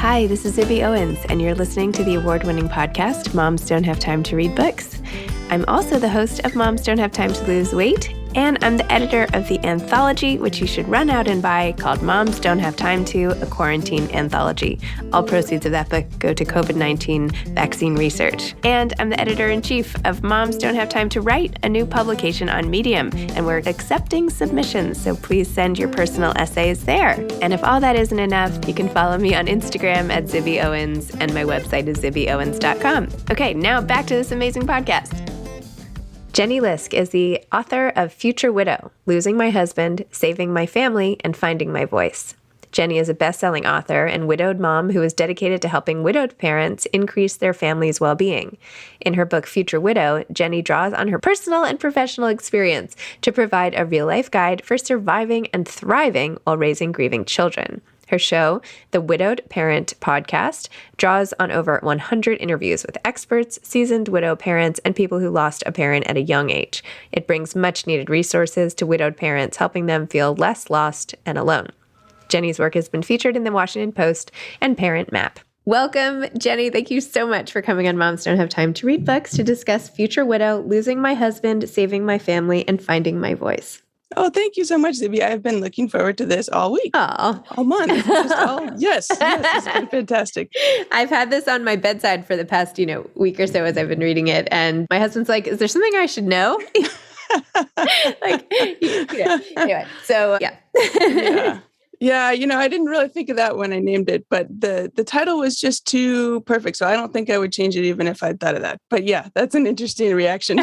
Hi, this is Zibby Owens, and you're listening to the award-winning podcast, Moms Don't Have Time to Read Books. I'm also the host of Moms Don't Have Time to Lose Weight, and I'm the editor of the anthology, which you should run out and buy, called Moms Don't Have Time to, a Quarantine Anthology. All proceeds of that book go to COVID-19 vaccine research. And I'm the editor-in-chief of Moms Don't Have Time to Write, a new publication on Medium, and we're accepting submissions, so please send your personal essays there. And if all that isn't enough, you can follow me on Instagram at Zibby Owens, and my website is zibbyowens.com. Okay, now back to this amazing podcast. Jenny Lisk is the author of Future Widow, Losing My Husband, Saving My Family, and Finding My Voice. Jenny is a best-selling author and widowed mom who is dedicated to helping widowed parents increase their family's well-being. In her book, Future Widow, Jenny draws on her personal and professional experience to provide a real-life guide for surviving and thriving while raising grieving children. Her show, the Widowed Parent Podcast, draws on over 100 interviews with experts, seasoned widow parents, and people who lost a parent at a young age. It brings much-needed resources to widowed parents, helping them feel less lost and alone. Jenny's work has been featured in the Washington Post and Parent Map. Welcome, Jenny. Thank you so much for coming on Moms Don't Have Time to Read Books to discuss Future Widow, Losing My Husband, Saving My Family, and Finding My Voice. Oh, thank you so much, Zibby. I've been looking forward to this all week. Oh. All month. Yes, it's been fantastic. I've had this on my bedside for the past, week or so as I've been reading it. And my husband's like, is there something I should know? Anyway, so yeah. Yeah, I didn't really think of that when I named it, but the title was just too perfect. So I don't think I would change it even if I'd thought of that. But yeah, that's an interesting reaction.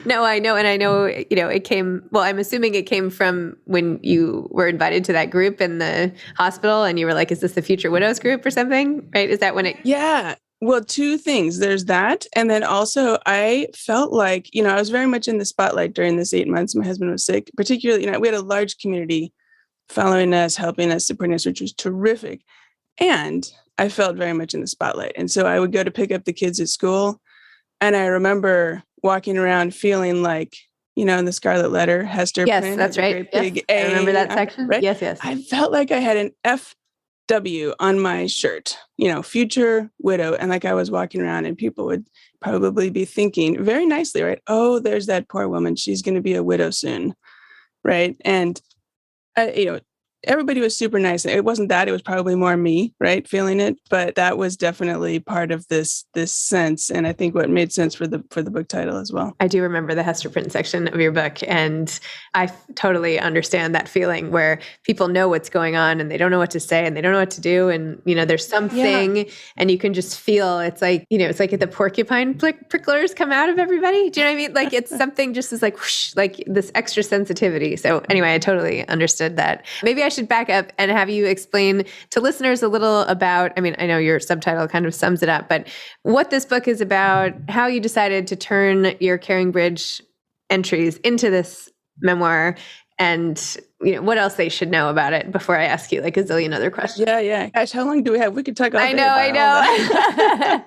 No, I know. And I know, it came, I'm assuming it came from when you were invited to that group in the hospital and you were like, is this the Future Widows group or something? Right? Is that when it? Yeah. Well, two things. There's that. And then also I felt like, I was very much in the spotlight during this 8 months. My husband was sick, particularly, we had a large community following us, helping us, supporting us, which was terrific. And I felt very much in the spotlight. And so I would go to pick up the kids at school. And I remember walking around feeling like, in the Scarlet Letter, Hester yes, print, that's right. Big yes. A, I remember that section. Right? Yes. I felt like I had an FW on my shirt, Future Widow. And like I was walking around and people would probably be thinking very nicely, right? Oh, there's that poor woman. She's going to be a widow soon. Right. And everybody was super nice. It wasn't that, it was probably more me, right, feeling it. But that was definitely part of this sense. And I think what made sense for the book title as well. I do remember the Hester print section of your book. And I totally understand that feeling where people know what's going on and they don't know what to say and they don't know what to do. And, there's something and you can just feel, it's like the porcupine pricklers come out of everybody. Do you know what I mean? Like it's something just is like, whoosh, like this extra sensitivity. So anyway, I totally understood that. Maybe I should back up and have you explain to listeners a little about, I know your subtitle kind of sums it up, but what this book is about, how you decided to turn your CaringBridge entries into this memoir, and what else they should know about it before I ask you like a zillion other questions. Yeah. Gosh, how long do we have? We could talk all day. I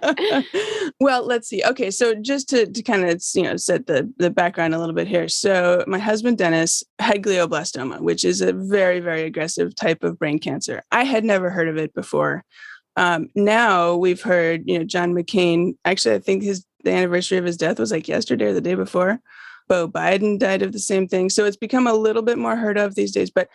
know. Well, let's see. Okay, so just to kind of set the background a little bit here. So my husband Dennis had glioblastoma, which is a very, very aggressive type of brain cancer. I had never heard of it before. Now we've heard, John McCain. Actually, I think the anniversary of his death was like yesterday or the day before. Beau Biden died of the same thing. So it's become a little bit more heard of these days. But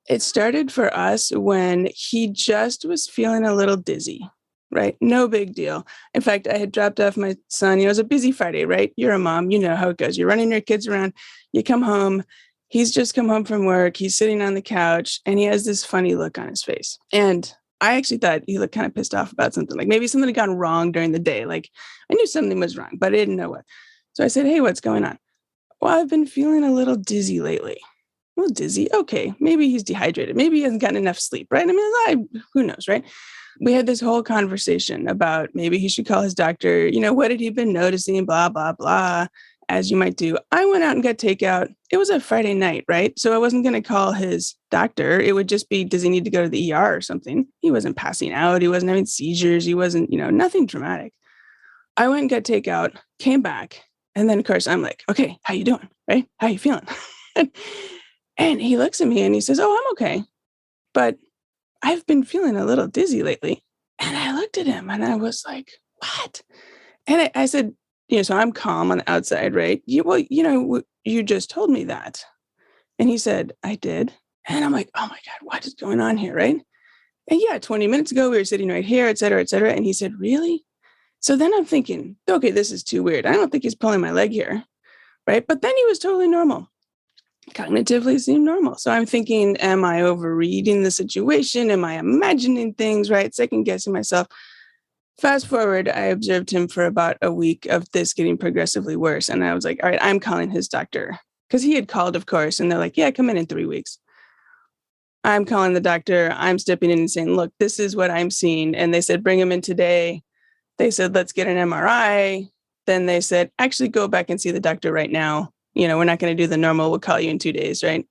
it started for us when he just was feeling a little dizzy, right? No big deal. In fact, I had dropped off my son. It was a busy Friday, right? You're a mom. You know how it goes. You're running your kids around. You come home. He's just come home from work. He's sitting on the couch and he has this funny look on his face. And I actually thought he looked kind of pissed off about something. Like maybe something had gone wrong during the day. Like I knew something was wrong, but I didn't know what. So I said, hey, what's going on? Well, I've been feeling a little dizzy lately. Well, dizzy. Okay. Maybe he's dehydrated. Maybe he hasn't gotten enough sleep, right? Who knows, right? We had this whole conversation about maybe he should call his doctor. What had he been noticing? Blah, blah, blah, as you might do. I went out and got takeout. It was a Friday night, right? So I wasn't going to call his doctor. It would just be, does he need to go to the ER or something? He wasn't passing out. He wasn't having seizures. He wasn't, nothing dramatic. I went and got takeout, came back. And then, of course, I'm like, okay, how you doing? Right? How you feeling? And he looks at me and he says, oh, I'm okay. But I've been feeling a little dizzy lately. looked at him and I was like, what? And I said, so I'm calm on the outside, right? You just told me that. And he said, I did. And I'm like, oh my God, what is going on here, right? And yeah, 20 minutes ago, we were sitting right here, et cetera, et cetera. And he said, really? So then I'm thinking, okay, this is too weird. I don't think he's pulling my leg here, right? But then he was totally normal. Cognitively seemed normal. So I'm thinking, am I overreading the situation? Am I imagining things, right? Second guessing myself. Fast forward, I observed him for about a week of this getting progressively worse. And I was like, all right, I'm calling his doctor. Because he had called, of course, and they're like, yeah, come in 3 weeks. I'm calling the doctor. I'm stepping in and saying, look, this is what I'm seeing. And they said, bring him in today. They said, let's get an MRI. Then they said, actually go back and see the doctor right now. We're not going to do the normal. We'll call you in 2 days, right?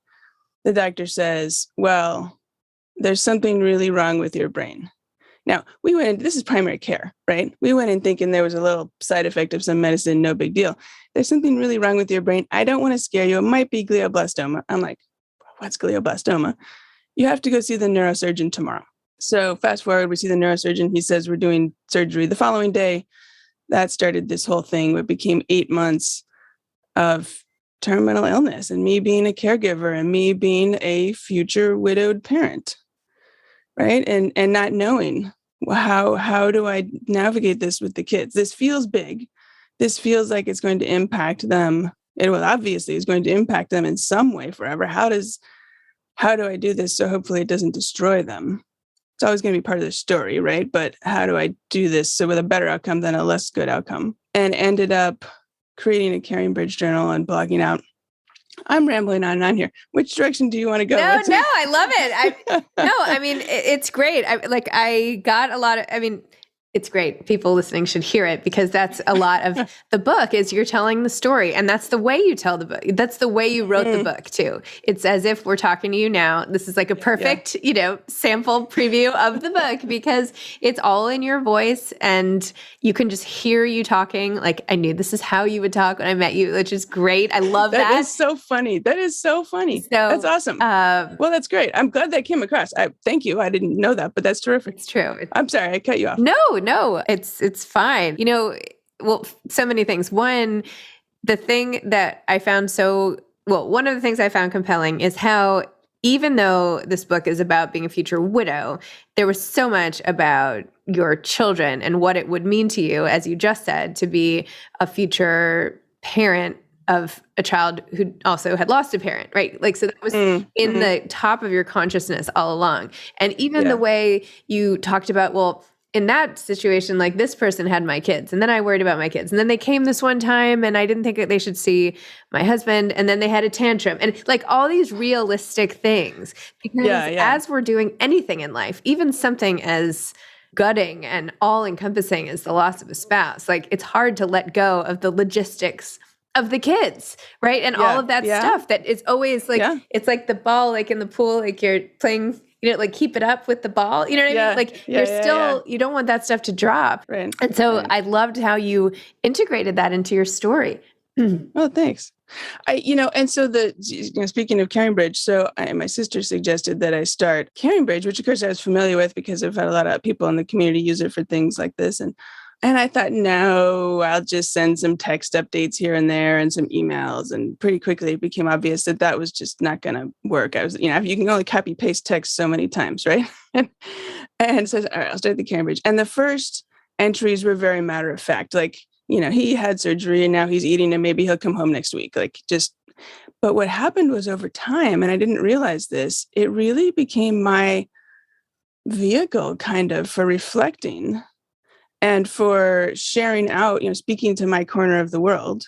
The doctor says, well, there's something really wrong with your brain. Now, we went in, this is primary care, right? We went in thinking there was a little side effect of some medicine, no big deal. There's something really wrong with your brain. I don't want to scare you. It might be glioblastoma. I'm like, what's glioblastoma? You have to go see the neurosurgeon tomorrow. So fast forward, we see the neurosurgeon. He says we're doing surgery the following day. That started this whole thing. It became 8 months of terminal illness and me being a caregiver and me being a future widowed parent, right? And not knowing how do I navigate this with the kids? This feels big. This feels like it's going to impact them. It will obviously is going to impact them in some way forever. How do I do this so hopefully it doesn't destroy them? It's always going to be part of the story, right? But how do I do this so with a better outcome than a less good outcome? And ended up creating a Caring Bridge journal and blogging out. I'm rambling on and on here. Which direction do you want to go? No, I love it. I mean, it's great. I got a lot of, it's great. People listening should hear it because that's a lot of the book is you're telling the story. And that's the way you tell the book. That's the way you wrote the book too. It's as if we're talking to you now. This is like a perfect, sample preview of the book because it's all in your voice and you can just hear you talking. Like I knew this is how you would talk when I met you, which is great. I love that. That is so funny. So that's awesome. Well, that's great. I'm glad that came across. Thank you. I didn't know that, but that's terrific. It's true. I'm sorry. I cut you off. No, it's fine. So many things. One, the thing that I found one of the things I found compelling is how even though this book is about being a future widow, there was so much about your children and what it would mean to you, as you just said, to be a future parent of a child who also had lost a parent, right? Like, so that was in the top of your consciousness all along. And even the way you talked about, in that situation, like this person had my kids and then I worried about my kids. And then they came this one time and I didn't think that they should see my husband. And then they had a tantrum and like all these realistic things. Because as we're doing anything in life, even something as gutting and all encompassing as the loss of a spouse, like it's hard to let go of the logistics of the kids, right? And all of that stuff that is always like, it's like the ball, like in the pool, like you're playing, like keep it up with the ball. You know what I mean? Like you're still, you don't want that stuff to drop. Right. And so I loved how you integrated that into your story. Well, thanks. And so speaking of Caring Bridge, so my sister suggested that I start Caring Bridge, which of course I was familiar with because I've had a lot of people in the community use it for things like this. And I thought, no, I'll just send some text updates here and there and some emails. And pretty quickly it became obvious that was just not going to work. I was, you can only copy paste text so many times, right? And so, all right, I'll start the Caring Bridge. And the first entries were very matter of fact. Like, he had surgery and now he's eating and maybe he'll come home next week. But what happened was over time, and I didn't realize this, it really became my vehicle kind of for reflecting and for sharing out, speaking to my corner of the world.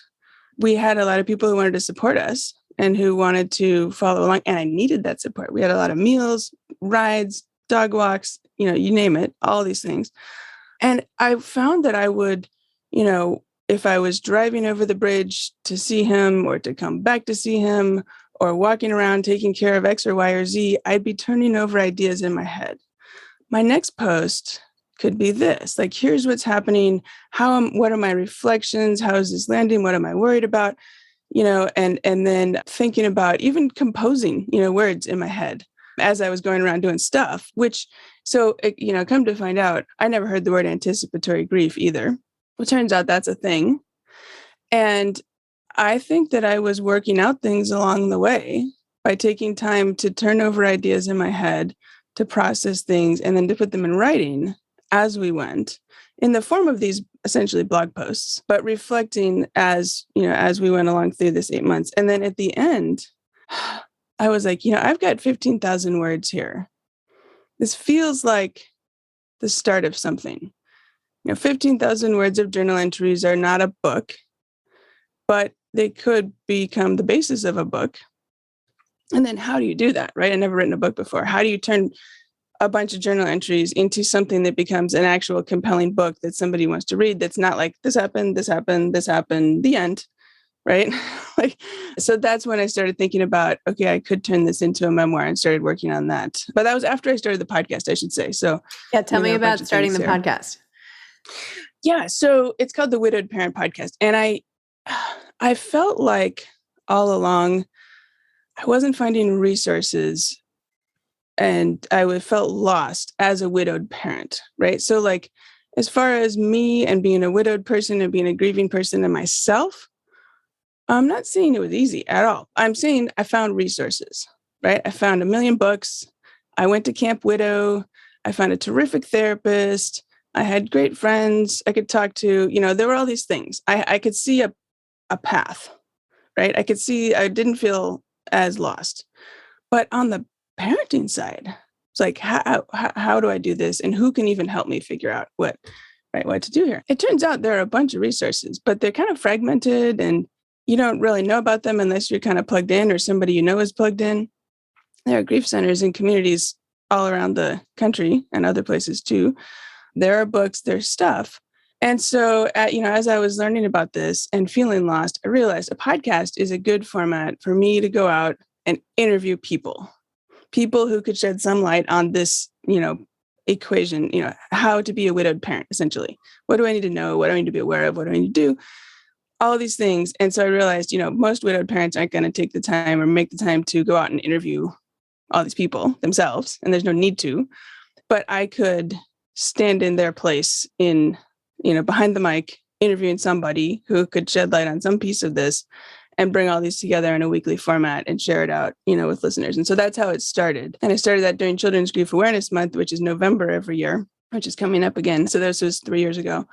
We had a lot of people who wanted to support us and who wanted to follow along. And I needed that support. We had a lot of meals, rides, dog walks, you name it, all these things. And I found that I would, if I was driving over the bridge to see him or to come back to see him or walking around taking care of X or Y or Z, I'd be turning over ideas in my head. My next post could be this, like, here's what's happening. What are my reflections? How is this landing? What am I worried about? And then thinking about even composing, words in my head. as I was going around doing stuff, come to find out, I never heard the word anticipatory grief either. It turns out that's a thing. And I think that I was working out things along the way by taking time to turn over ideas in my head, to process things, and then to put them in writing as we went in the form of these essentially blog posts, but reflecting as we went along through this 8 months. And then at the end, I was like, I've got 15,000 words here. This feels like the start of something. 15,000 words of journal entries are not a book, but they could become the basis of a book. And then how do you do that, right? I've never written a book before. How do you turn a bunch of journal entries into something that becomes an actual compelling book that somebody wants to read? That's not like this happened, the end, right? So that's when I started thinking about, okay, I could turn this into a memoir, and started working on that. But that was after I started the podcast, I should say. So yeah, tell me about starting the podcast. Yeah, so it's called the Widowed Parent Podcast. And I felt like all along, I wasn't finding resources, and I felt lost as a widowed parent, right? So like, as far as me and being a widowed person and being a grieving person and myself, I'm not saying it was easy at all. I'm saying I found resources, right? I found a million books. I went to Camp Widow. I found a terrific therapist. I had great friends I could talk to. There were all these things. I could see a path, right? I could see I didn't feel as lost. But on the parenting side, it's like, how do I do this? And who can even help me figure out what to do here? It turns out there are a bunch of resources, but they're kind of fragmented, and you don't really know about them unless you're kind of plugged in, or somebody is plugged in. There are grief centers and communities all around the country and other places too. There are books, there's stuff. And so, as I was learning about this and feeling lost, I realized a podcast is a good format for me to go out and interview people who could shed some light on this, equation, how to be a widowed parent, essentially. What do I need to know? What do I need to be aware of? What do I need to do? All these things. And so I realized, most widowed parents aren't going to take the time or make the time to go out and interview all these people themselves. And there's no need to, but I could stand in their place in, behind the mic, interviewing somebody who could shed light on some piece of this and bring all these together in a weekly format and share it out, with listeners. And so that's how it started. And I started that during Children's Grief Awareness Month, which is November every year, which is coming up again. So this was 3 years ago.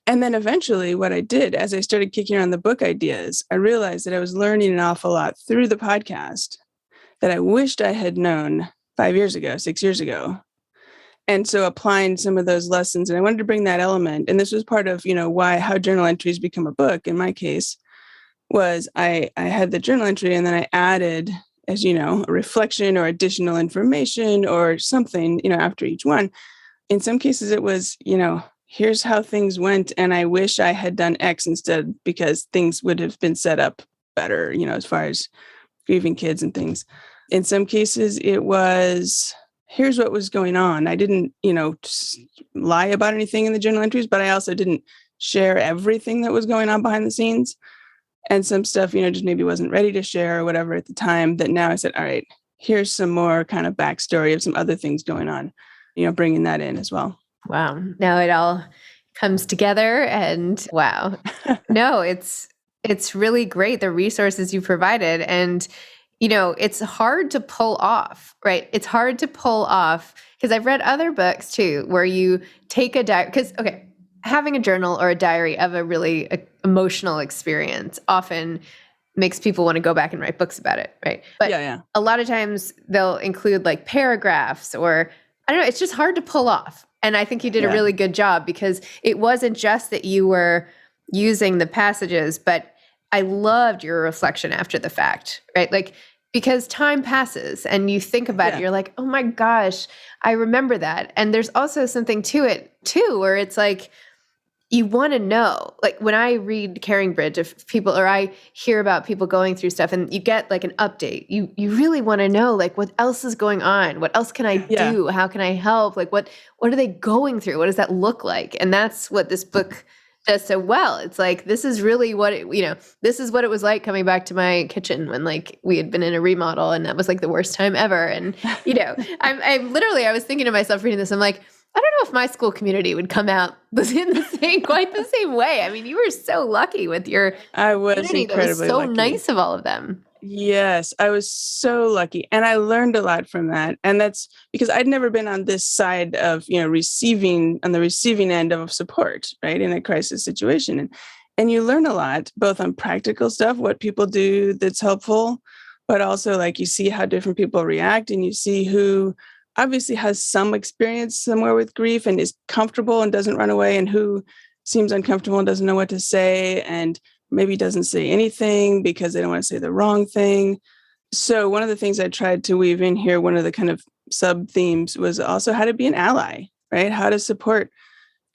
And then eventually what I did, as I started kicking around the book ideas, I realized that I was learning an awful lot through the podcast that I wished I had known 5 years ago, 6 years ago. And so applying some of those lessons, and I wanted to bring that element. And this was part of, how journal entries become a book. In my case, was I had the journal entry, and then I added, as a reflection or additional information or something, after each one. In some cases, it was, here's how things went, and I wish I had done X instead, because things would have been set up better, as far as grieving kids and things. In some cases, it was, here's what was going on. I didn't, lie about anything in the journal entries, but I also didn't share everything that was going on behind the scenes. And some stuff, just maybe wasn't ready to share or whatever at the time, that now I said, all right, here's some more kind of backstory of some other things going on, bringing that in as well. Wow. Now it all comes together, and wow. No, it's really great, the resources you provided. And, it's hard to pull off, right? It's hard to pull off, because I've read other books too, where you take a diary, because, okay, having a journal or a diary of a really emotional experience often makes people want to go back and write books about it, right? But a lot of times they'll include like paragraphs, or I don't know, it's just hard to pull off. And I think you did a really good job, because it wasn't just that you were using the passages, but I loved your reflection after the fact, right? Like, because time passes and you think about it, you're like, oh my gosh, I remember that. And there's also something to it too, where it's like, you want to know, like when I read Caring Bridge, if people, or I hear about people going through stuff and you get like an update, you really want to know, like, what else is going on? What else can I do? How can I help? Like, what are they going through? What does that look like? And that's what this book does so well. It's like, this is really what this is what it was like coming back to my kitchen when like we had been in a remodel and that was like the worst time ever. And, I was thinking to myself reading this, I'm like, I don't know if my school community would come out quite the same way. I mean, you were so lucky with your I was community. That was incredibly so lucky. nice of all of them. Yes, I was so lucky. And I learned a lot from that. And that's because I'd never been on this side of, on the receiving end of support, right, in a crisis situation. And you learn a lot, both on practical stuff, what people do that's helpful, but also like you see how different people react and you see who obviously has some experience somewhere with grief and is comfortable and doesn't run away, and who seems uncomfortable and doesn't know what to say and maybe doesn't say anything because they don't want to say the wrong thing. So one of the things I tried to weave in here, one of the kind of sub themes, was also how to be an ally, right? How to support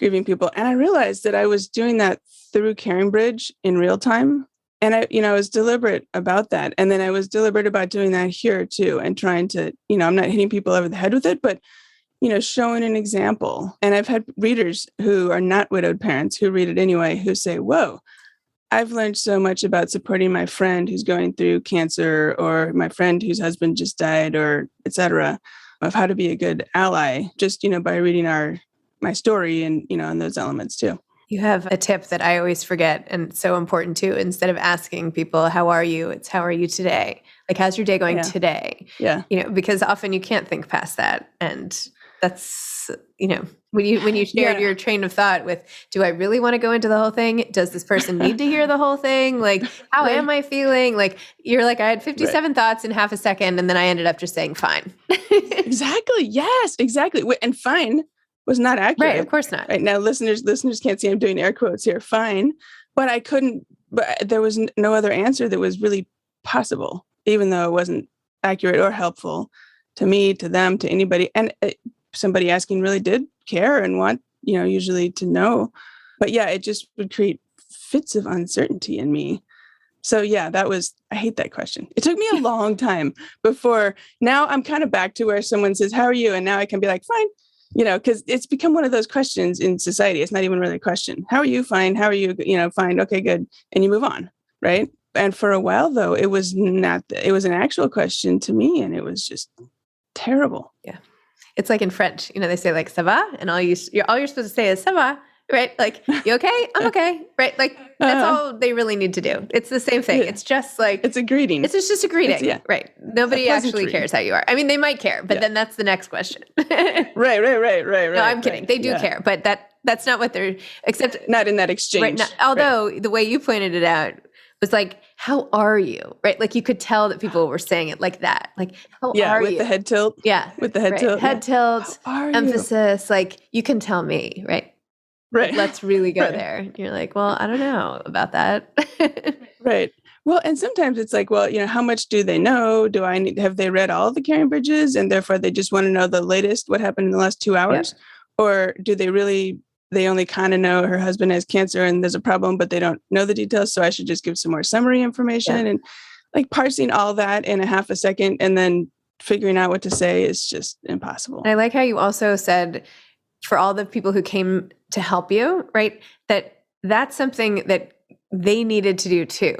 grieving people. And I realized that I was doing that through Caring Bridge in real time. And I was deliberate about that. And then I was deliberate about doing that here too, and trying to, I'm not hitting people over the head with it, but showing an example. And I've had readers who are not widowed parents who read it anyway, who say, whoa, I've learned so much about supporting my friend who's going through cancer, or my friend whose husband just died, or et cetera, of how to be a good ally, just, by reading my story and, and those elements too. You have a tip that I always forget, and so important too. Instead of asking people, how are you? It's how are you today? Like, how's your day going today? Yeah. Because often you can't think past that. And that's, when you shared your train of thought with, do I really want to go into the whole thing? Does this person need to hear the whole thing? Like, how am I feeling? Like, you're like, I had 57 thoughts in half a second. And then I ended up just saying, fine. Exactly. Yes, exactly. And fine was not accurate. Right. Of course not. Right now, listeners can't see I'm doing air quotes here. Fine. But there was no other answer that was really possible, even though it wasn't accurate or helpful to me, to them, to anybody. And somebody asking really did care and want, usually to know. But it just would create fits of uncertainty in me. So I hate that question. It took me a long time before. Now I'm kind of back to where someone says, how are you? And now I can be like, fine, because it's become one of those questions in society. It's not even really a question. How are you? Fine. How are you? Fine. Okay, good. And you move on. Right. And for a while, though, it was not, it was an actual question to me. And it was just terrible. Yeah. It's like in French, they say like, ça va? And all you're supposed to say is ça va, right? Like, you okay? I'm okay, right? Like, that's all they really need to do. It's the same thing. It's just like, it's a greeting. It's just a greeting, right? Nobody actually cares how you are. I mean, they might care, but then that's the next question. Right. No, I'm kidding. They do care, but that's not what they're, except not in that exchange. Right. Although the way you pointed it out was like, how are you? Right. Like you could tell that people were saying it like that. Like, how are with you? The head tilt. Yeah. With the head tilt. Head tilt, emphasis. Like you can tell me, right? Right. Let's really go there. And you're like, well, I don't know about that. Right. Well, and sometimes it's like, well, how much do they know? Have they read all the Caring Bridges and therefore they just want to know the latest, what happened in the last 2 hours? Yeah. Or do they only kind of know her husband has cancer and there's a problem, but they don't know the details. So I should just give some more summary information. And like parsing all that in a half a second and then figuring out what to say is just impossible. I like how you also said for all the people who came to help you, right? That's something that they needed to do too.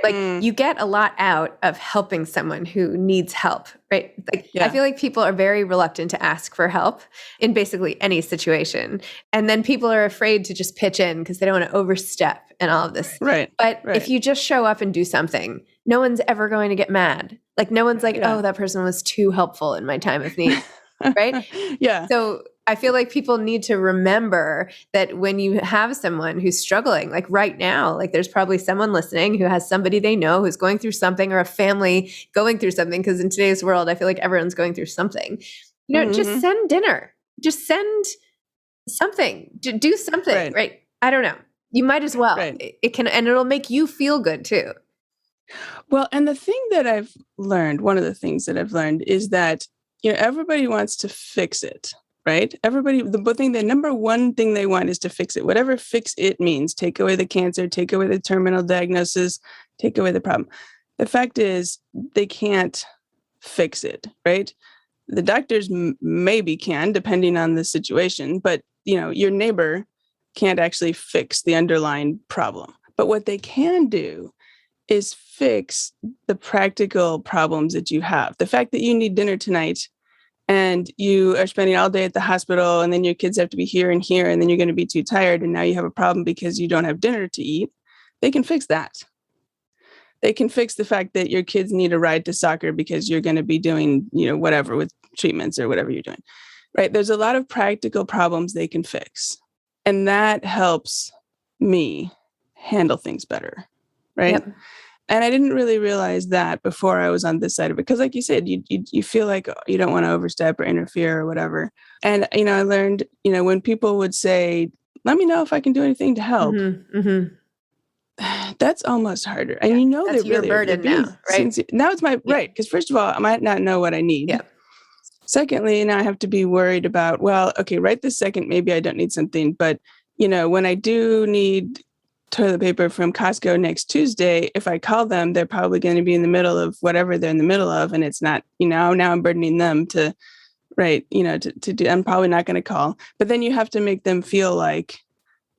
Like you get a lot out of helping someone who needs help, right? Like I feel like people are very reluctant to ask for help in basically any situation. And then people are afraid to just pitch in because they don't want to overstep and all of this. Right. But if you just show up and do something, no one's ever going to get mad. Like no one's like, oh, that person was too helpful in my time of need. Right? Yeah. So I feel like people need to remember that when you have someone who's struggling, like right now, like there's probably someone listening who has somebody they know who's going through something or a family going through something. Because in today's world, I feel like everyone's going through something. Just send dinner. Just send something. Do something, right? I don't know. You might as well. Right. It can, and it'll make you feel good too. Well, and the thing that I've learned, one of the things that I've learned is that, everybody wants to fix it. Right? Everybody, the number one thing they want is to fix it. Whatever fix it means, take away the cancer, take away the terminal diagnosis, take away the problem. The fact is they can't fix it, right? The doctors maybe can, depending on the situation, but your neighbor can't actually fix the underlying problem. But what they can do is fix the practical problems that you have. The fact that you need dinner tonight and you are spending all day at the hospital and then your kids have to be here and here and then you're going to be too tired and now you have a problem because you don't have dinner to eat, they can fix that. They can fix the fact that your kids need a ride to soccer because you're going to be doing, whatever with treatments or whatever you're doing, right? There's a lot of practical problems they can fix. And that helps me handle things better, right? Yep. And I didn't really realize that before I was on this side of it. Because like you said, you feel like you don't want to overstep or interfere or whatever. And, I learned, when people would say, let me know if I can do anything to help. That's almost harder. And that's they your really burden now, right? Now it's my right. Because first of all, I might not know what I need. Yeah. Secondly, now I have to be worried about, well, okay, right this second, maybe I don't need something. But, when I do need toilet paper from Costco next Tuesday, if I call them, they're probably going to be in the middle of whatever they're in the middle of. And it's not, now I'm burdening them to, right, to do, I'm probably not going to call. But then you have to make them feel like,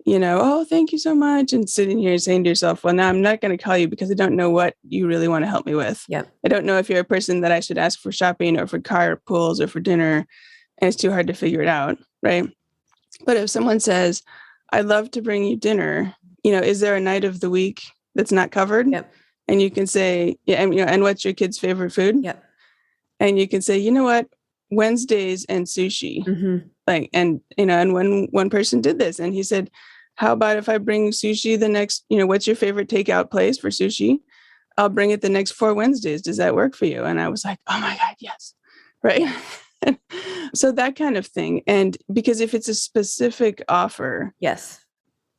oh, thank you so much. And sitting here saying to yourself, well, now I'm not going to call you because I don't know what you really want to help me with. Yep. I don't know if you're a person that I should ask for shopping or for car pulls or for dinner. And it's too hard to figure it out. Right. But if someone says, I'd love to bring you dinner, is there a night of the week that's not covered? Yep. And you can say, yeah, and what's your kid's favorite food? Yep. And you can say, you know what, Wednesdays and sushi. And one person did this and he said, how about if I bring sushi the next, what's your favorite takeout place for sushi? I'll bring it the next 4 Wednesdays. Does that work for you? And I was like, oh my God, yes. Right. So that kind of thing. And because if it's a specific offer, yes,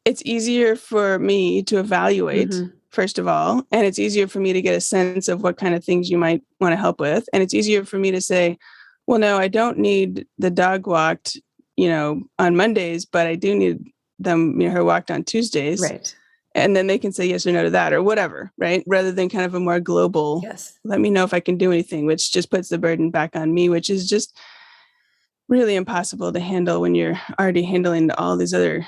it's easier for me to evaluate, first of all, and it's easier for me to get a sense of what kind of things you might want to help with. And it's easier for me to say, well, no, I don't need the dog walked, on Mondays, but I do need them, her walked on Tuesdays. Right. And then they can say yes or no to that or whatever, right? Rather than kind of a more global, yes, let me know if I can do anything, which just puts the burden back on me, which is just really impossible to handle when you're already handling all these other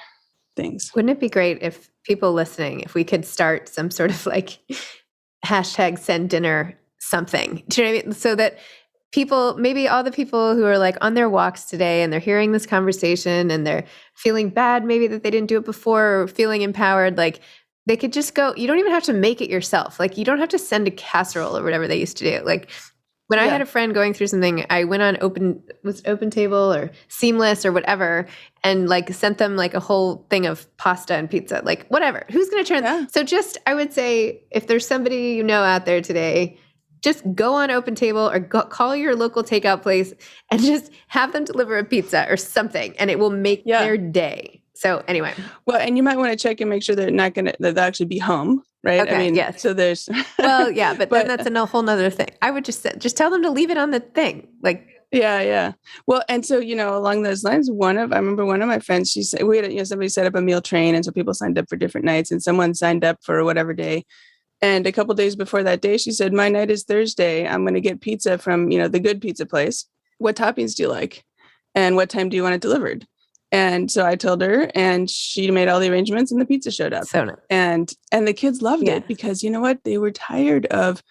things. Wouldn't it be great if people listening, if we could start some sort of like hashtag send dinner something, do you know what I mean? So that people, maybe all the people who are like on their walks today and they're hearing this conversation and they're feeling bad, maybe that they didn't do it before, or feeling empowered, like they could just go, you don't even have to make it yourself. Like you don't have to send a casserole or whatever they used to do. Like when I had a friend going through something, I went on Open Table or Seamless or whatever, and like sent them like a whole thing of pasta and pizza, like whatever. Who's going to turn? Yeah. So just, I would say, if there's somebody out there today, just go on Open Table or call your local takeout place and just have them deliver a pizza or something, and it will make their day. So anyway. Well, and you might want to check and make sure that they'll actually be home. Right. Okay, I mean, yes. So there's, well, yeah, but then that's a whole nother thing. I would just tell them to leave it on the thing. Like, yeah. Well, and so, along those lines, I remember one of my friends, she said, we had, somebody set up a meal train. And so people signed up for different nights and someone signed up for whatever day. And a couple days before that day, she said, my night is Thursday. I'm going to get pizza from, the good pizza place. What toppings do you like? And what time do you want it delivered? And so I told her, and she made all the arrangements, and the pizza showed up. So nice. And the kids loved it because you know what? They were tired of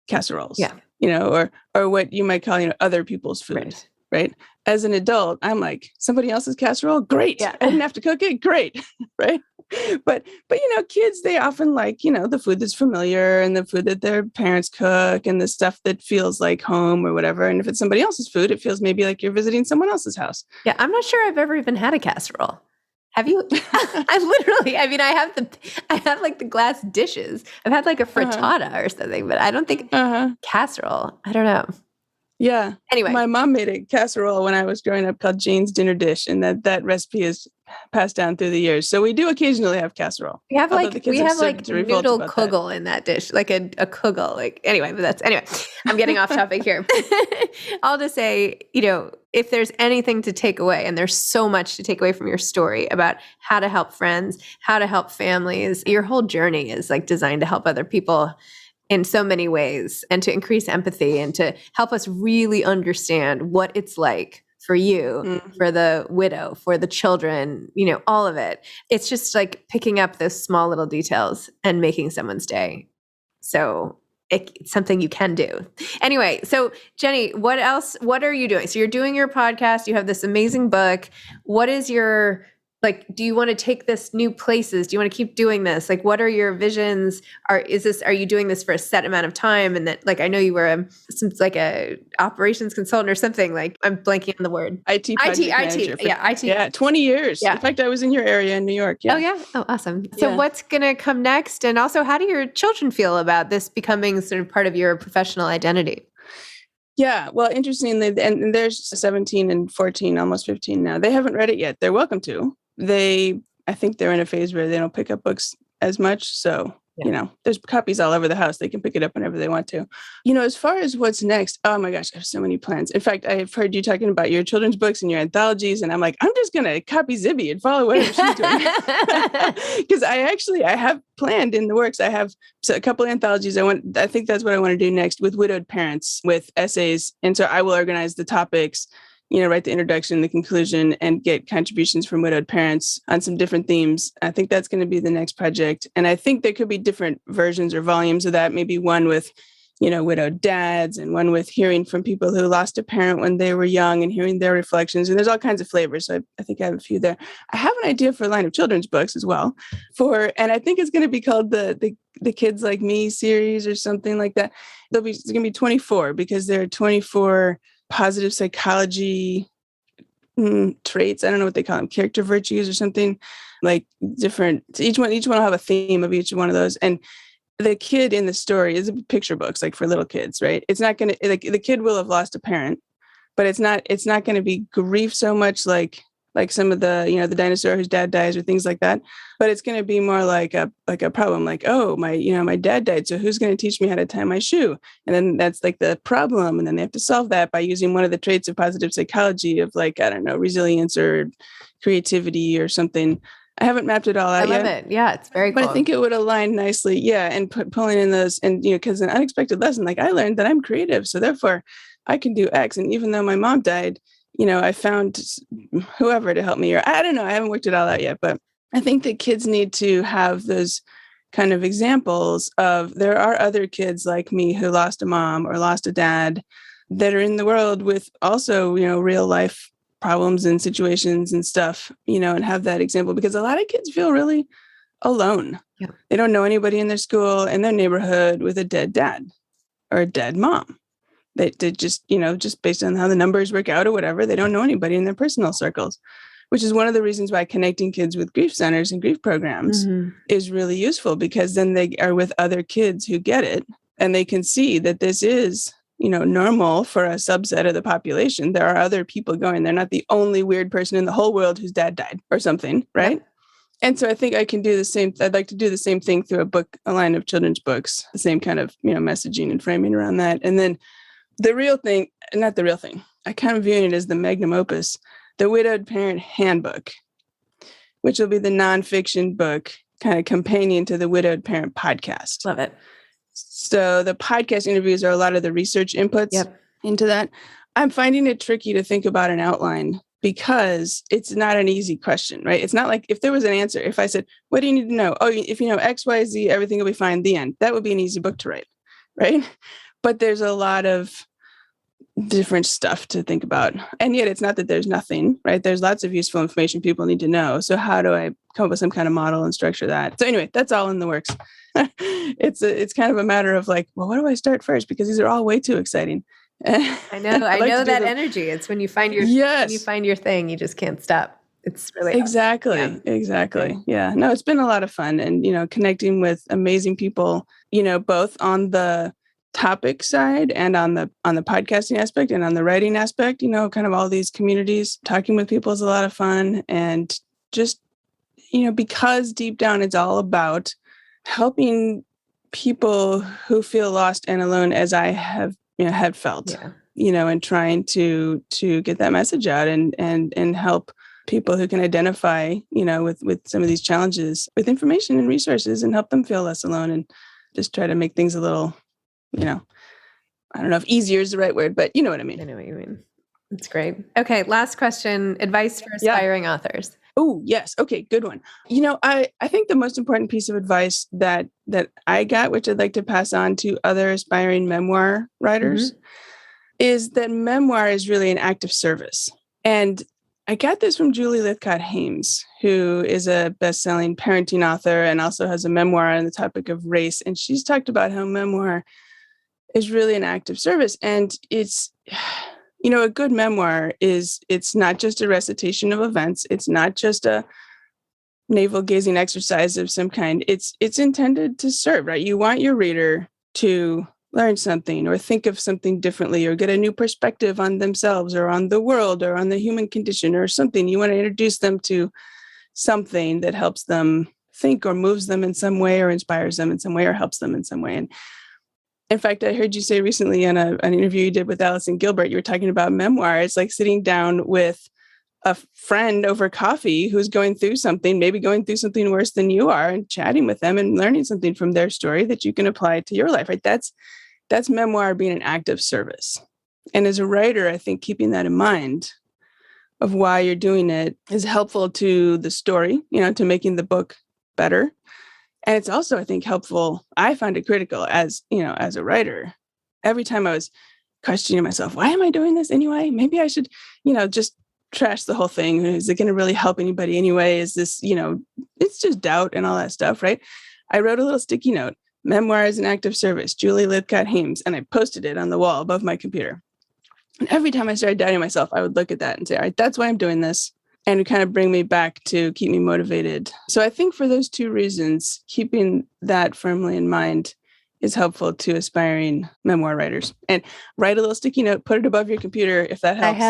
casseroles. Yeah. Or what you might call, other people's food. Right. As an adult, I'm like, somebody else's casserole? Great. Yeah. I didn't have to cook it. Great. Right. But kids, they often like, the food that's familiar and the food that their parents cook and the stuff that feels like home or whatever. And if it's somebody else's food, it feels maybe like you're visiting someone else's house. Yeah. I'm not sure I've ever even had a casserole. Have you? I have like the glass dishes. I've had like a frittata or something, but I don't think casserole. I don't know. Yeah. Anyway, my mom made a casserole when I was growing up called Jane's Dinner Dish, and that recipe is passed down through the years. So we do occasionally have casserole. We have like noodle kugel in that dish, like a kugel. Like anyway, I'm getting off topic here. I'll just say, if there's anything to take away, and there's so much to take away from your story about how to help friends, how to help families, your whole journey is like designed to help other people in so many ways, and to increase empathy and to help us really understand what it's like for you, Mm-hmm. for the widow, for the children, all of it. It's just like picking up those small little details and making someone's day. So it's something you can do. Anyway, so Jenny, what else? What are you doing? So you're doing your podcast. You have this amazing book. What is your, do you want to take this new places? Do you want to keep doing this? What are your visions? Are you doing this for a set amount of time? And that, I know you were a operations consultant or something. I'm blanking on the word. IT project manager. IT. Yeah, 20 years. Yeah. In fact, I was in your area in New York. Yeah. Oh, yeah? Oh, awesome. So what's going to come next? And also, how do your children feel about this becoming sort of part of your professional identity? Yeah, well, interestingly, and there's 17 and 14, almost 15 now. They haven't read it yet. They're welcome to. I think they're in a phase where they don't pick up books as much. So, there's copies all over the house. They can pick it up whenever they want to. As far as what's next, oh my gosh, I have so many plans. In fact, I've heard you talking about your children's books and your anthologies. And I'm like, I'm just going to copy Zibby and follow whatever she's doing. Because I have planned in the works. I have a couple of anthologies. I think that's what I want to do next with widowed parents, with essays. And so I will organize the topics, write the introduction, the conclusion, and get contributions from widowed parents on some different themes. I think that's going to be the next project. And I think there could be different versions or volumes of that. Maybe one with, widowed dads, and one with hearing from people who lost a parent when they were young and hearing their reflections. And there's all kinds of flavors. So I think I have a few there. I have an idea for a line of children's books as well. And I think it's going to be called the Kids Like Me series or something like that. It's going to be 24 because there are 24 positive psychology traits. I don't know what they call them, character virtues or something, different. Each one will have a theme of each one of those. And the kid in the story is picture books, for little kids, right? It's not going to, the kid will have lost a parent, but it's not going to be grief so much like some of the, the dinosaur whose dad dies or things like that. But it's going to be more like a problem, oh, my dad died. So who's going to teach me how to tie my shoe? And then that's the problem. And then they have to solve that by using one of the traits of positive psychology of I don't know, resilience or creativity or something. I haven't mapped it all out yet. I love it. Yeah, it's very cool. But I think it would align nicely. Yeah. And pulling in those, and, because an unexpected lesson, I learned that I'm creative. So therefore I can do X. And even though my mom died, I found whoever to help me, or I don't know, I haven't worked it all out yet, but I think that kids need to have those kind of examples of there are other kids like me who lost a mom or lost a dad that are in the world with also, real life problems and situations and stuff, and have that example, because a lot of kids feel really alone. Yeah. They don't know anybody in their school, in their neighborhood with a dead dad or a dead mom. They just, just based on how the numbers work out or whatever, they don't know anybody in their personal circles, which is one of the reasons why connecting kids with grief centers and grief programs is really useful, because then they are with other kids who get it and they can see that this is, normal for a subset of the population. There are other people going. They're not the only weird person in the whole world whose dad died or something, right? Yeah. And so I think I can do the same. I'd like to do the same thing through a line of children's books, the same kind of, messaging and framing around that. And then the real thing, not the real thing, I kind of view it as the magnum opus, the Widowed Parent Handbook, which will be the nonfiction book kind of companion to the Widowed Parent podcast. Love it. So the podcast interviews are a lot of the research inputs into that. I'm finding it tricky to think about an outline because it's not an easy question, right? It's not like if there was an answer, if I said, what do you need to know? Oh, if you know X, Y, Z, everything will be fine, the end. That would be an easy book to write, right? But there's a lot of different stuff to think about. And yet it's not that there's nothing, right? There's lots of useful information people need to know. So how do I come up with some kind of model and structure that? So anyway, that's all in the works. It's kind of a matter of well, what do I start first? Because these are all way too exciting. I know that energy. It's when you find your thing, you just can't stop. It's really exactly. Yeah. No, it's been a lot of fun, and connecting with amazing people, both on the topic side and on the podcasting aspect and on the writing aspect, kind of all these communities. Talking with people is a lot of fun, and just because deep down it's all about helping people who feel lost and alone, as I have had felt, and trying to get that message out and help people who can identify, with some of these challenges with information and resources, and help them feel less alone, and just try to make things a little, I don't know if easier is the right word, but you know what I mean. I know what you mean. That's great. Okay, last question. Advice for aspiring authors. Oh, yes. Okay, good one. I think the most important piece of advice that I got, which I'd like to pass on to other aspiring memoir writers, is that memoir is really an act of service. And I got this from Julie Lithcott-Hames, who is a best-selling parenting author and also has a memoir on the topic of race. And she's talked about how memoir is really an act of service. And it's, a good memoir it's not just a recitation of events. It's not just a navel-gazing exercise of some kind. It's intended to serve, right? You want your reader to learn something or think of something differently or get a new perspective on themselves or on the world or on the human condition or something. You want to introduce them to something that helps them think or moves them in some way or inspires them in some way or helps them in some way. And in fact, I heard you say recently in an interview you did with Allison Gilbert, you were talking about memoir. It's like sitting down with a friend over coffee who's going through something, maybe going through something worse than you are, and chatting with them and learning something from their story that you can apply to your life, right? That's memoir being an act of service. And as a writer, I think keeping that in mind of why you're doing it is helpful to the story, to making the book better. And it's also, I think, helpful. I find it critical as a writer. Every time I was questioning myself, why am I doing this anyway? Maybe I should, just trash the whole thing. Is it going to really help anybody anyway? Is this, it's just doubt and all that stuff, right? I wrote a little sticky note, memoir is an act of service, Julie Lithcott-Hames, and I posted it on the wall above my computer. And every time I started doubting myself, I would look at that and say, all right, that's why I'm doing this. And it kind of bring me back to keep me motivated. So I think for those two reasons, keeping that firmly in mind is helpful to aspiring memoir writers. And write a little sticky note, put it above your computer if that helps.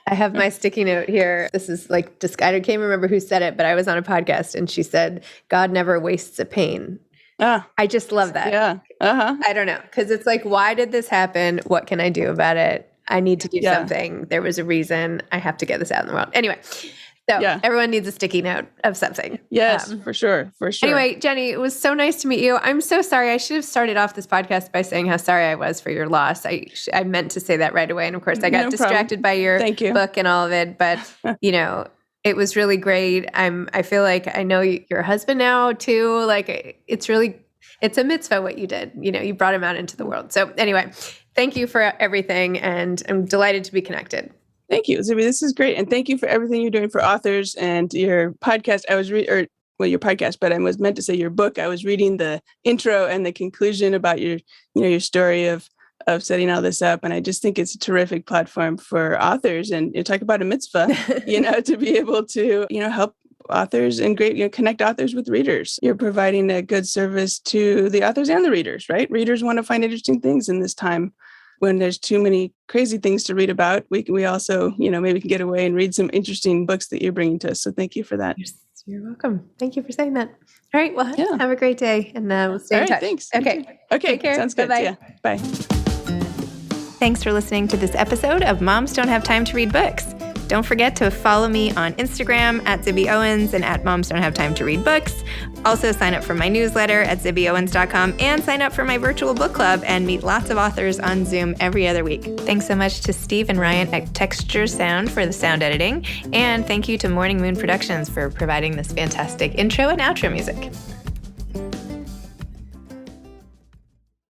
I have my sticky note here. This is like, just I can't remember who said it, but I was on a podcast and she said, God never wastes a pain. I just love that. Yeah. I don't know. Because it's like, why did this happen? What can I do about it? I need to do something. There was a reason. I have to get this out in the world. Anyway, so everyone needs a sticky note of something. Yes, for sure. Anyway, Jenny, it was so nice to meet you. I'm so sorry. I should have started off this podcast by saying how sorry I was for your loss. I meant to say that right away. And of course, I got distracted by your book and all of it. But, it was really great. I feel like I know your husband now too. Like it's a mitzvah what you did. You brought him out into the world. So anyway, thank you for everything. And I'm delighted to be connected. Thank you, Zibby. This is great. And thank you for everything you're doing for authors and your podcast. Your podcast, but I was meant to say your book. I was reading the intro and the conclusion about your story of setting all this up. And I just think it's a terrific platform for authors. And you talk about a mitzvah, to be able to, help authors and connect authors with readers. You're providing a good service to the authors and the readers, right? Readers want to find interesting things in this time when there's too many crazy things to read about. We also, maybe we can get away and read some interesting books that you're bringing to us. So thank you for that. You're welcome. Thank you for saying that. All right. Well, have a great day and we'll stay in touch. Thanks. Okay. Take care. Sounds good. Bye-bye. Yeah. Bye. Thanks for listening to this episode of Moms Don't Have Time to Read Books. Don't forget to follow me on Instagram at Zibby Owens and at Moms Don't Have Time to Read Books. Also sign up for my newsletter at zibbyowens.com and sign up for my virtual book club and meet lots of authors on Zoom every other week. Thanks so much to Steve and Ryan at Texture Sound for the sound editing. And thank you to Morning Moon Productions for providing this fantastic intro and outro music.